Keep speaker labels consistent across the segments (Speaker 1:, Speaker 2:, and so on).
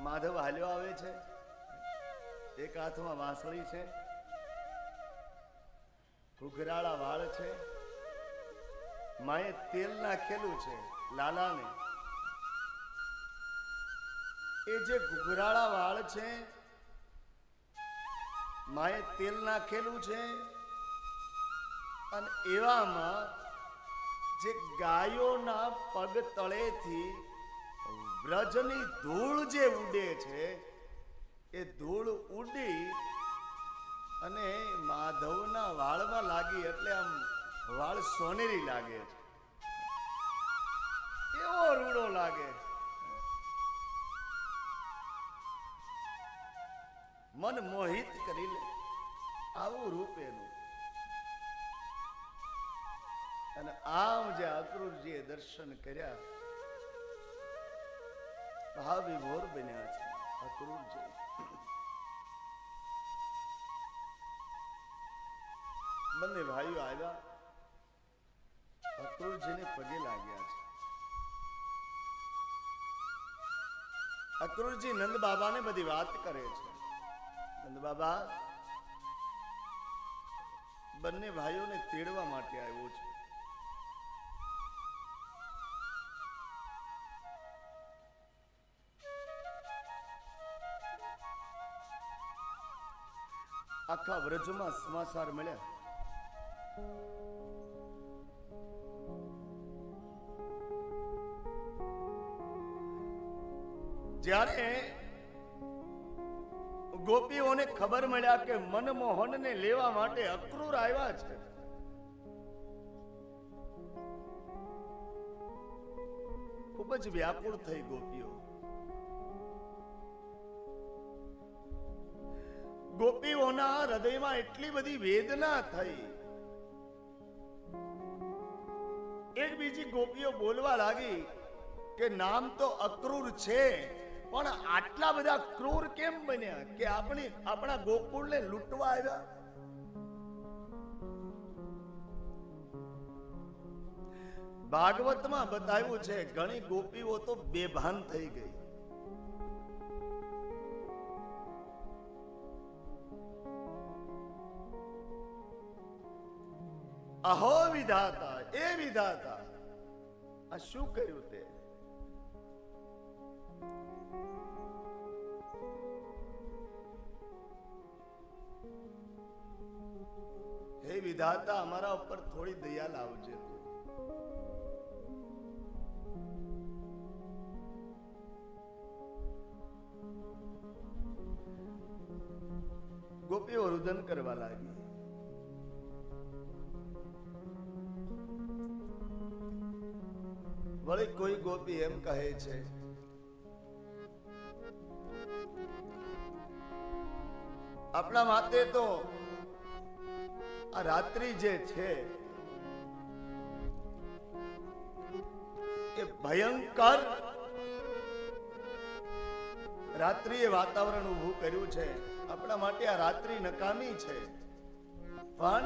Speaker 1: માધવ હાલ્યો આવે છે, એક હાથમાં વાંસળી છે, ઘૂઘરાળા વાળ છે, માએ તેલ નાખેલું છે લાલાને. એ જે ઘૂઘરાળા વાળ છે, માએ તેલ નાખેલું છે, અને એવામાં જે ગાયોના પગ તળેથી વ્રજની ધૂળ જે ઉડે છે, એ ધૂળ ઉડી અને માધવના વાળમાં લાગી એટલે આમ વાળ સોનેરી લાગે છે, એવો રૂડો લાગે, મન મોહિત કરી લે આવું રૂપ એનું. અને આમ જે અક્રૂરજીએ દર્શન કર્યા, ભાવ વિભોર બન્યા છે અક્રૂરજી. બંને ભાઈઓ આવ્યા, અક્રૂરજીને પગે લાગ્યા છે. અક્રૂરજી નંદ બાબાને બધી વાત કરે છે. નંદ બાબા, બંને ભાઈઓને તેડવા માટે આવ્યો છે. આખા વ્રજમાં સમાચાર મળ્યા. જ્યારે ગોપીઓને ખબર મળ્યા કે મનમોહનને લેવા માટે અક્રૂર આવ્યા છે, ખૂબ જ વ્યાકુળ થઈ ગોપીઓ. ગોપીઓના હૃદયમાં એટલી બધી વેદના થઈ. એક બીજી ગોપીઓ બોલવા લાગી કે નામ તો અક્રૂર છે, પણ આટલા બધા ક્રૂર કેમ બન્યા કે આપણા ગોકુળને લૂંટવા આવ્યા? ભાગવતમાં બતાવ્યું છે, ઘણી ગોપીઓ તો બેભાન થઈ ગઈ. અહો વિધાતા, એ વિધાતા, આ શું કર્યું તે? હે વિધાતા, અમારા ઉપર થોડી દયા લાવજે તું. ગોપીઓ રુદન કરવા લાગી. વળી કોઈ ગોપી એમ કહે છે, આપણા માટે તો આ રાત્રિ જે છે એ ભયંકર રાત્રિએ વાતાવરણ ઊભું કર્યું છે. આપણા માટે આ રાત્રિ નકામી છે, પણ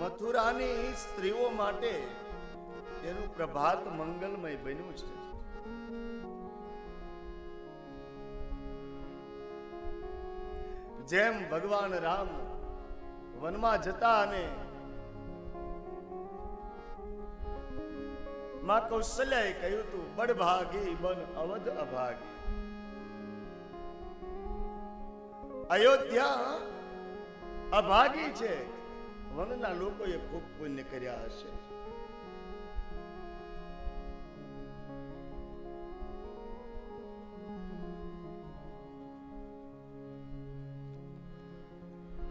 Speaker 1: મથુરાની સ્ત્રીઓ માટે એનું પ્રભાત મંગલમય બન્યું છે. જેમ ભગવાન રામ વનમાં જતા અને માં કૌશલ્યાએ કહ્યું તું, બડભાગી બન અવધ અભાગી. અયોધ્યા અભાગી છે, વનના લોકોએ ખૂબ પુણ્ય કર્યા હશે.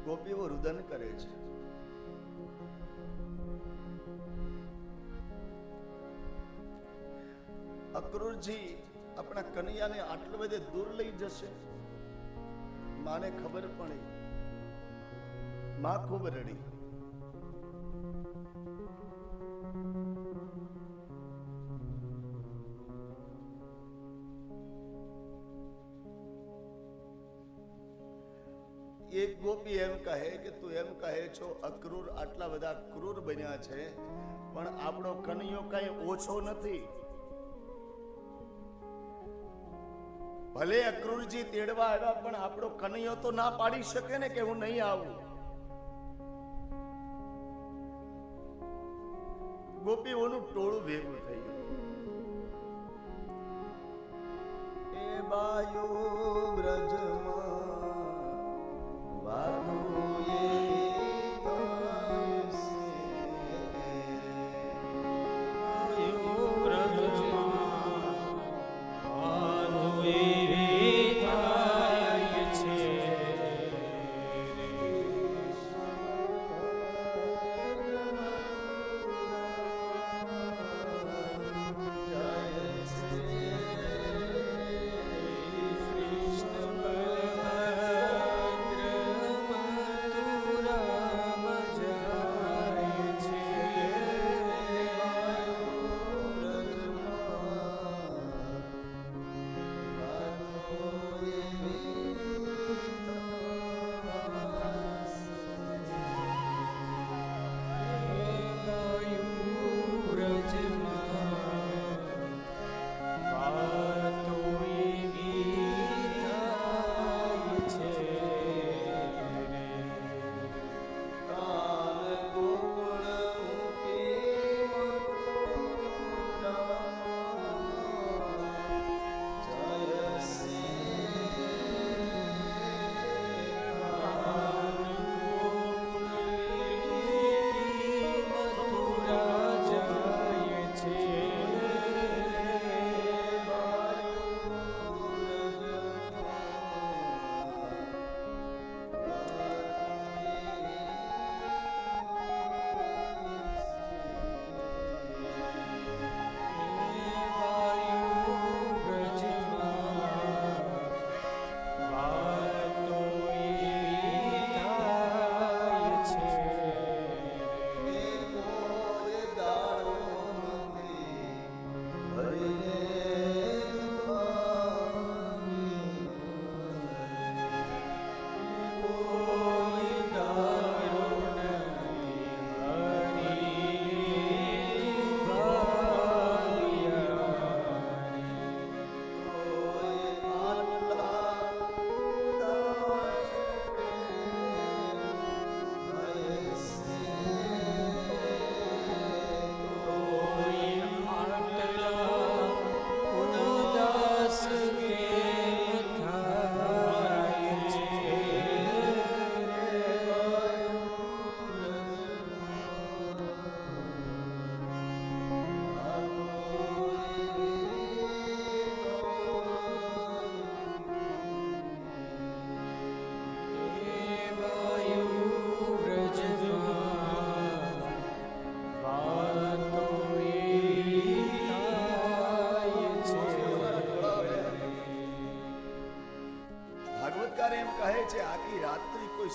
Speaker 1: ગોપીઓ રુદન કરે છે. અક્રૂરજી આપણા કનૈયાને આટલું બધે દૂર લઈ જશે, માને ખબર પડી. માં ખૂબ રડી. એક ગોપી એમ કહે કે તું એમ કહે છો અક્રૂર આટલા બધા ક્રૂર બન્યા છે, પણ આપણો કનૈયો કઈ ઓછો નથી. ભલે અક્રૂરજી તેડવા આવ્યા પણ આપણો કનૈયો તો ના પાડી શકે ને કે હું નહીં આવું. ગોપીઓનું ટોળું ભેગું થયું. એ બાયો વ્રજમાં વાતો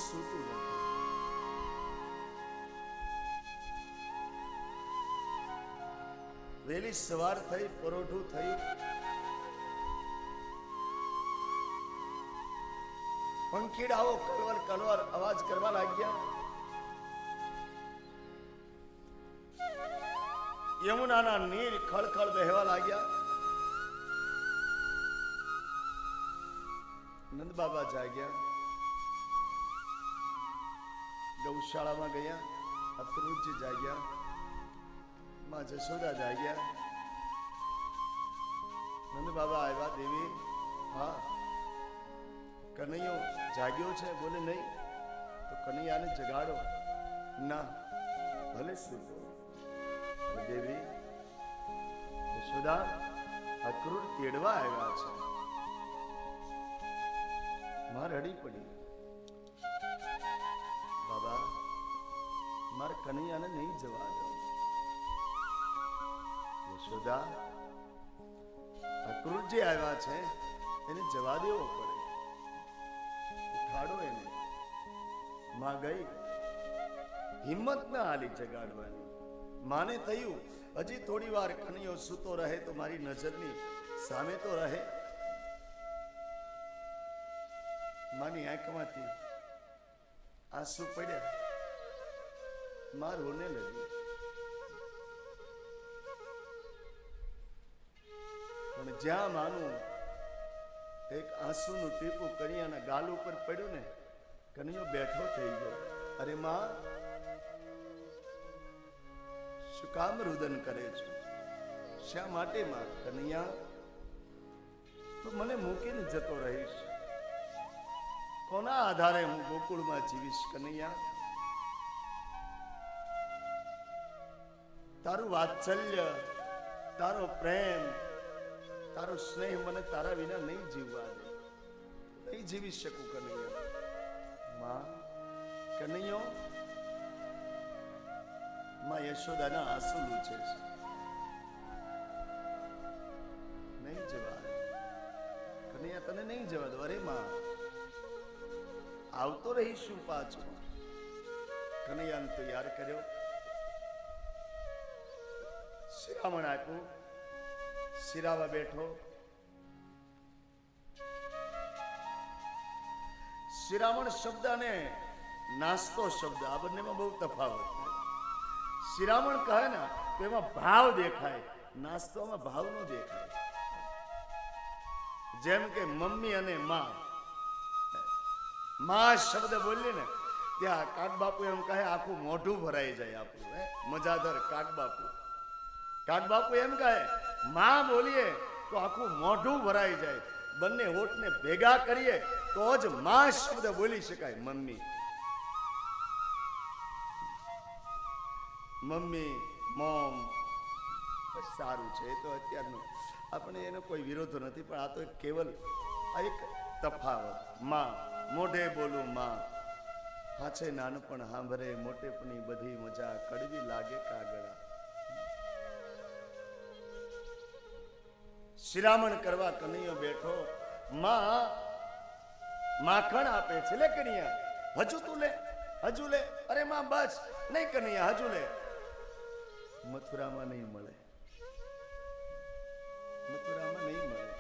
Speaker 1: સૂતું નથી. વહેલી સવાર થઈ, પરોઠું થયું, પંખીડાઓ કલવર કલવર અવાજ કરવા લાગ્યા. યમુનાના નીર ખળખળ વહેવા લાગ્યા. નંદ બાબા જાગ્યા, ગૌશાળામાં ગયા. અક્રૂરજી જાગ્યા, માં જશોદા જાગ્યા. નંદ બાબા આવ્યા. દેવી, હા કનૈયો જાગ્યો છે? બોલે નહીં. તો કનૈયાને જગાડો. ના, ભલે સૂતો. દેવી, જશોદા અક્રૂર તેડવા આવ્યા છે. માં રડી પડી. બાબા, મારે કનૈયાને નહીં જવા દો. યશોદા, અક્રૂરજી આવ્યા છે, એને જવા દેવો પડે. ઉઠાડો એને. માં ગઈ. હિંમત ના હાલી જગાડવાની. માને થયું હજી થોડી વાર કનૈયો સૂતો રહે તો મારી નજરની સામે તો રહે. માની આંખમાંથી આંસુ પડ્યા. માં રોને લગી. પણ જ્યાં માનું એક આંસુનું ટીપું કનૈયાના ગાલ ઉપર પડ્યું ને, કનૈયો બેઠો થઈ ગયો. અરે માં, શું કામ રુદન કરે છે? શા માટે માં? કનૈયા, તું મને મૂકીને જતો રહીશ. કોના આધારે હું ગોકુળમાં જીવીશ? કનૈયા, તારું વાત્સલ્ય, તારો પ્રેમ, તારો સ્નેહ મને તારા વિના નહીં જીવવા દે. નહીં જીવી શકું કનૈયા. માં, કનૈયો, માં યશોદાના આંસુ લૂછે છે. નહીં જવા દે કનૈયા, તને નહીં જવા દો. અરે માં, આવતો રહીશું પાછો. કનૈયાને તૈયાર કર્યો, શિરામણ આપ્યું, શિરાવા બેઠો. શિરામણ શબ્દ અને નાસ્તો શબ્દ, આ બંનેમાં બહુ તફાવત. શિરામણ કહે ને તો એમાં ભાવ દેખાય, નાસ્તોમાં ભાવ ન દેખાય. જેમ કે મમ્મી અને માં, માં શબ્દ બોલીએ ને ત્યાં કાગબાપુ એમ કહે આખું મોઢું ભરાઈ જાય આપણું. મજાદર કાગબાપુ, કાગબાપુ એમ કહે માં બોલીએ તો આખું મોઢું ભરાઈ જાય. બંને હોઠને ભેગા કરીએ તો જ માં શબ્દ બોલી શકાય. મમ્મી, મમ્મી, મોમ, સારું છે. એ તો અત્યારનું, આપણે એનો કોઈ વિરોધ નથી, પણ આ તો કેવલ એક તફાવત. માં, મોઢે બોલું માં, હાચે નાનપણ સાંભળે, મોટેપની બધી મજા, કડવી લાગે કાગડા. શિરામણ કરવા કનૈયો બેઠો. માં માખણ આપે છે. લે કનૈયા, હજુ તું લે, હજુ લે. અરે માં બસ, નહીં કનૈયા, હજુ લે. મથુરામાં નહીં મળે, મથુરામાં નહીં મળે.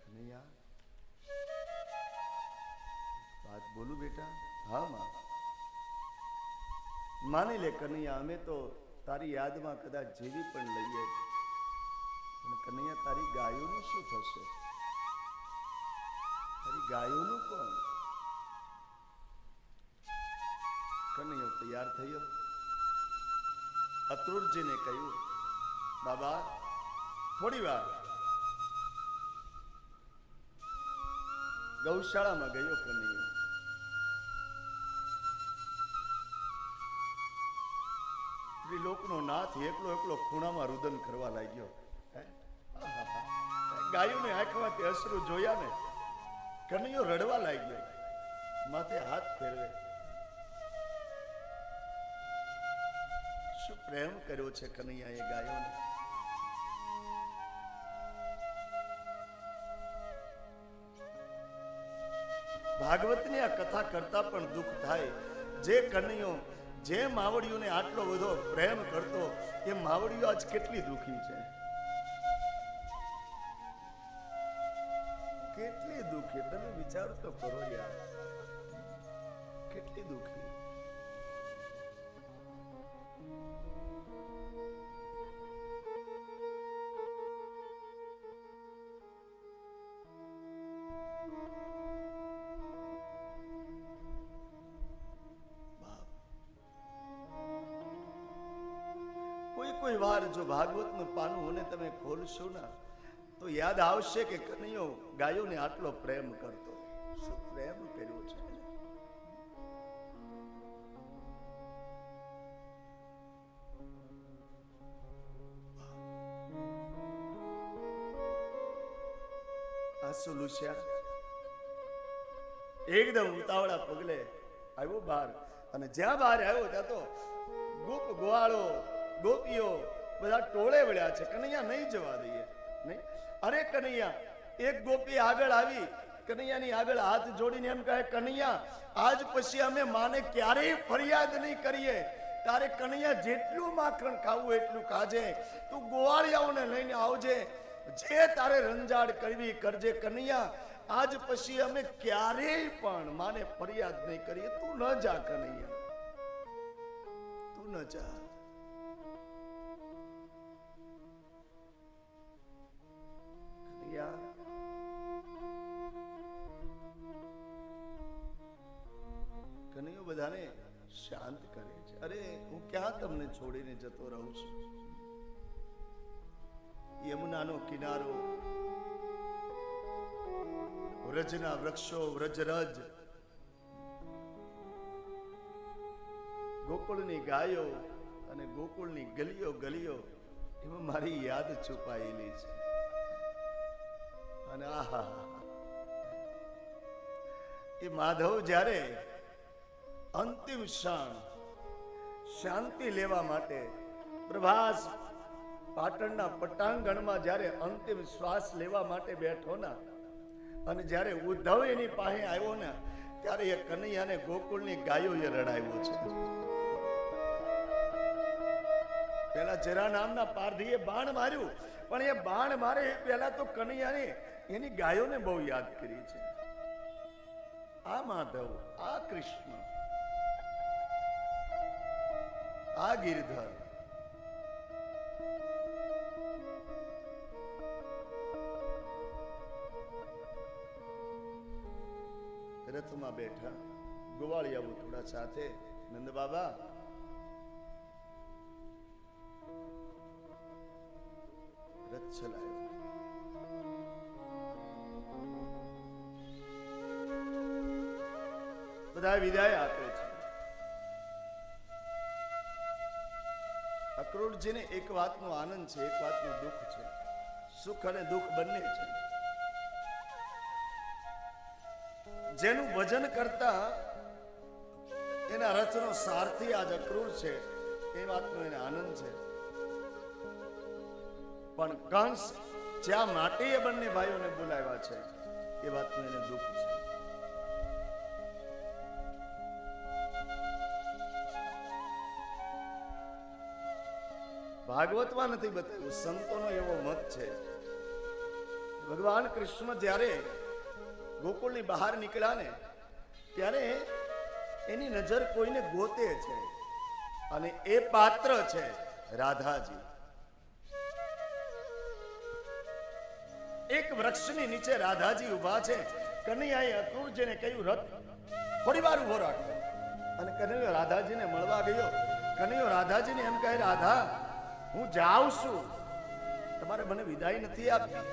Speaker 1: કનૈયા, વાત બોલું બેટા? હા માં. માની લે કનૈયા, અમે તો તારી યાદમાં કદાચ જીવી પણ લઈએ, અને કનૈયા તારી ગાયોનું શું થશે? તારી ગાયોનું કોણ? કનૈયો તૈયાર થયો. અક્રૂરજીને કહ્યું, બાબા થોડી વાર. ગૌશાળામાં ગયો કનૈયો. ત્રિલોકનો નાથ એકલો એકલો ખૂણામાં રુદન કરવા લાગ્યો. ગાયોને આંખમાંથી અશ્રુ જોયા ને કનૈયો રડવા લાગ્યો. માથે હાથ ફેરવે. શું પ્રેમ કર્યો છે કનૈયાએ ગાયોને. ભાગવતની આ કથા કરતા પણ દુઃખ થાય. જે કનૈયો, જે માવડીઓને આટલો બધો પ્રેમ કરતો, એ માવડીઓ આજ કેટલી દુઃખી છે. કેટલી દુઃખી, તમે વિચારો તો કરો યાર, કેટલી દુઃખી. કોઈ વાર જો ભાગવતનું પાનું હોને તમે ખોલશો ને તો યાદ આવશે કે કનૈયો ગાયોને આટલો પ્રેમ કરતો. શું પ્રેમ કર્યો છે. આંસુ લૂછ્યા. એકદમ ઉતાવળા પગલે આવ્યો બહાર, અને જ્યાં બહાર આવ્યો ત્યાં તો ગોપ ગોવાળો, ગોપીઓ બધા ટોળે વળ્યા છે. કનૈયા નહીં જવા દઈએ, નહીં. અરે કનૈયા, એક ગોપી આગળ આવી, કનૈયાની આગળ હાથ જોડીને એમ કહે, કનૈયા આજ પછી અમે માને ક્યારેય ફરિયાદ નહીં કરીએ. તારે કનૈયા જેટલું માખણ ખાવું એટલું ખાજે, તું ગોવાળિયાઓને લઈને આવજે, જે તારે રંજાડ કરવી કરજે. કનૈયા આજ પછી અમે ક્યારેય પણ માને ફરિયાદ નહીં કરીએ. તું ન જા કનૈયા, તું ન જા. શાંત કરે છે. અરે હું ક્યાં તમને છોડીને જતો રહું છું? યમુનાનો કિનારો, વ્રજના વૃક્ષો, વ્રજરજ, ગોકુળની ગાયો અને ગોકુળની ગલીઓ ગલીઓ, એમાં મારી યાદ છુપાયેલી છે. અને આહા, એ માધવ જ્યારે અંતિમ ક્ષણ શાંતિ લેવા માટે પ્રભાસ પાટણના પટાંગણમાં જ્યારે અંતિમ શ્વાસ લેવા માટે બેઠો ના, અને જ્યારે ઉદ્ધવ એની પાસે આવ્યો ને, ત્યારે એ કનૈયાને ગોકુળની ગાયોએ રડાવ્યો છે. પેલા જરા નામના પારધીએ બાણ માર્યું, પણ એ બાણ મારે પહેલા તો કનૈયાને એની ગાયોને બહુ યાદ કરી છે. આ માધવ, આ કૃષ્ણ, આ ગિરધર, રથમાં બેઠા, ગોવાળિયાઓ થોડા સાથે. નંદ બાબા, રથ ચલાવ્યો. બધા વિદાય આપે છે. અક્રૂરજીને એક વાતનો આનંદ છે, એક વાતનું દુઃખ છે. સુખ અને દુઃખ બંને છે. જેનું ભજન કરતા એના રથનો સારથી આજ અક્રૂર છે, એ વાતનો એને આનંદ છે. પણ કંસ જ્યાં માટે એ બંને ભાઈઓને બોલાવ્યા છે, એ વાતનું એને દુઃખ છે. ભાગવતમાં નથી બતાવ્યું, સંતોનો એવો મત છે. ભગવાન કૃષ્ણ જ્યારે ગોકુળની બહાર નીકળ્યા ને, ત્યારે એની નજર કોઈને ગોતે છે, અને એ પાત્ર છે રાધાજી. એક વૃક્ષની નીચે રાધાજી ઉભા છે. કનૈયાએ અક્રૂરજીને કહ્યું, રથ થોડી વાર ઉભો રાખો. અને કનૈયો રાધાજીને મળવા ગયો. કનૈયો રાધાજીને એમ કહે, રાધા, હું જાઉં છું, તમારે મને વિદાય નથી આપી.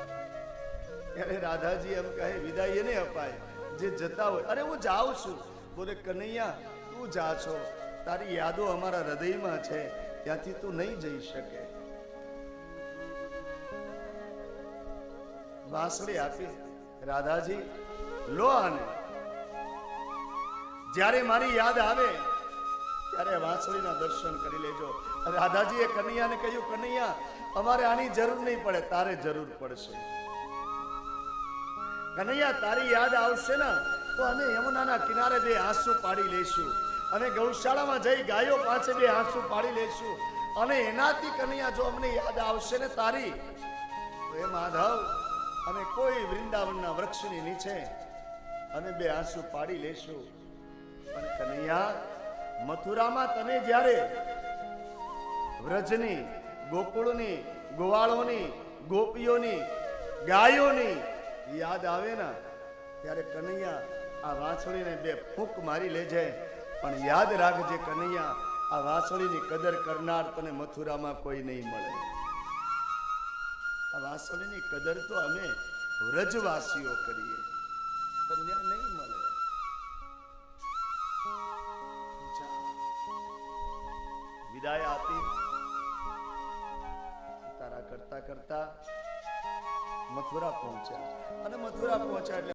Speaker 1: ત્યારે રાધાજી એમ કહે, વિદાય એને અપાય જે જતા હોય. અરે હું જાઉં છું. બોલે, કનૈયા, તું જા છો, તારી યાદો અમારા હૃદયમાં છે, ત્યાંથી તું નહીં જઈ શકે. વાંસળી આપી, રાધાજી લો આને. જ્યારે મારી યાદ આવે ત્યારે વાંસળીના દર્શન કરી લેજો. રાધાજીએ કનૈયાને કહ્યું, કનૈયા, અમારે આની જરૂર નહીં પડે, તારે જરૂર પડશે. કનૈયા, તારી યાદ આવશે ને તો અમે યમુનાના કિનારે બે આંસુ પાડી લેશું, અને ગૌશાળામાં જઈ ગાયો પાસે બે આંસુ પાડી લેશું. અને એનાથી કનૈયા જો અમને યાદ આવશે ને તારી, તો એ માધવ, અમે કોઈ વૃંદાવનના વૃક્ષની નીચે અમે બે આંસુ પાડી લેશું. પણ કનૈયા, મથુરામાં તને જ્યારે વ્રજની, ગોકુળની, ગોવાળોની, ગોપીઓની, ગાયોની યાદ આવે ને, ત્યારે કનૈયા આ વાંસળીને બે ફૂંક મારી લેજે. પણ યાદ રાખજે કનૈયા, આ વાંસળીની કદર કરનાર તને મથુરામાં કોઈ નહીં મળે. આ વાંસળીની કદર તો અમે વ્રજવાસીઓ કરીએ, તને નહીં મળે. વિદાય આપી તારા કરતા કરતા મથુરા પહોંચ્યા. અને મથુરા પહોંચ્યા એટલે